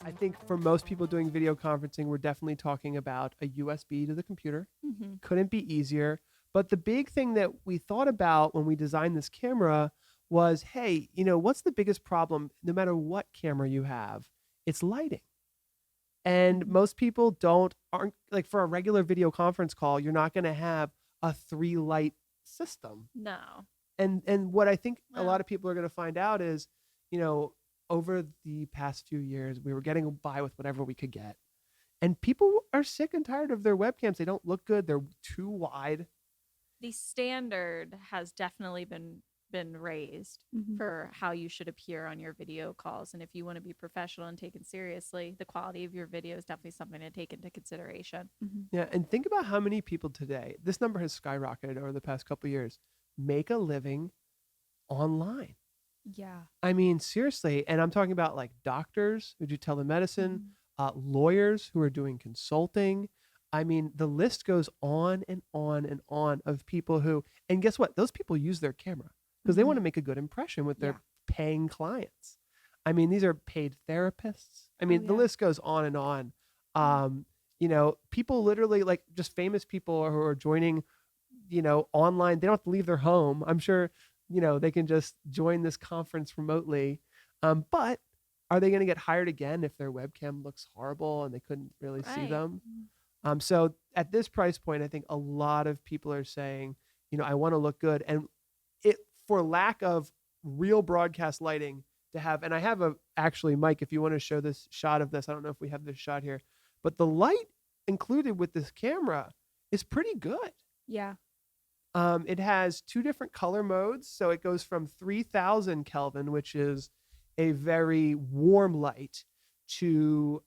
I think for most people doing video conferencing, we're definitely talking about a USB to the computer. Couldn't be easier. But the big thing that we thought about when we designed this camera was, hey, what's the biggest problem no matter what camera you have? It's lighting. And most people aren't like, for a regular video conference call, you're not going to have a 3 light system. No. And what I think a lot of people are going to find out is, over the past few years, we were getting by with whatever we could get. And people are sick and tired of their webcams. They don't look good. They're too wide. The standard has definitely been raised for how you should appear on your video calls. And if you want to be professional and taken seriously, the quality of your video is definitely something to take into consideration. Yeah, and think about how many people today, this number has skyrocketed over the past couple of years, make a living online. Yeah. I mean, seriously. And I'm talking about like doctors who do telemedicine, lawyers who are doing consulting. I mean, the list goes on and on and on of people who, and guess what? Those people use their camera because they want to make a good impression with their paying clients. I mean, these are paid therapists. I mean, the list goes on and on. People literally, like, just famous people who are joining, online. They don't have to leave their home. I'm sure, they can just join this conference remotely. But are they going to get hired again if their webcam looks horrible and they couldn't really see them? So at this price point, I think a lot of people are saying, I want to look good. And for lack of real broadcast lighting to have, and I have actually, Mike, if you want to show this shot of this, I don't know if we have this shot here, but the light included with this camera is pretty good. Yeah. It has 2 different color modes. So it goes from 3000 Kelvin, which is a very warm light, to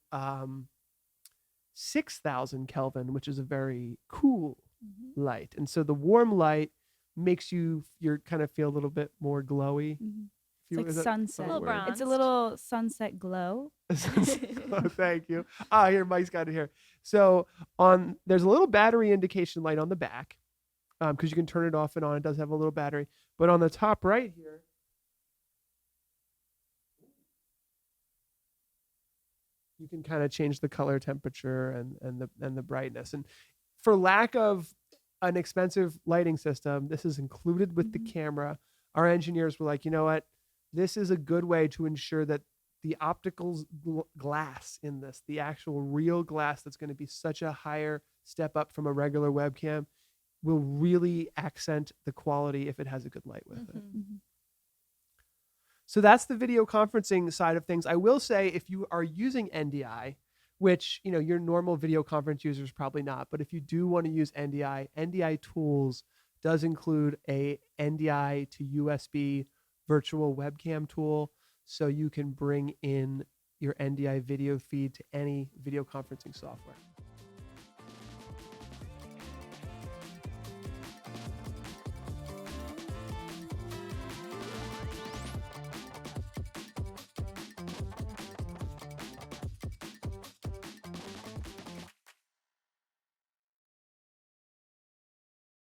6000 Kelvin, which is a very cool light. And so the warm light makes you kind of feel a little bit more glowy. It's like sunset. It's a little sunset glow. Oh, thank you. Here, Mike's got it here. So there's a little battery indication light on the back, because you can turn it off and on. It does have a little battery. But on the top right here, you can kind of change the color temperature and the brightness. And for lack of an expensive lighting system, this is included with the camera. Our engineers were like, you know what? This is a good way to ensure that the optical glass in this, the actual real glass that's going to be such a higher step up from a regular webcam, will really accent the quality if it has a good light with it. So that's the video conferencing side of things. I will say, if you are using NDI, which, your normal video conference users probably not, but if you do want to use NDI Tools does include a NDI to USB virtual webcam tool, so you can bring in your NDI video feed to any video conferencing software.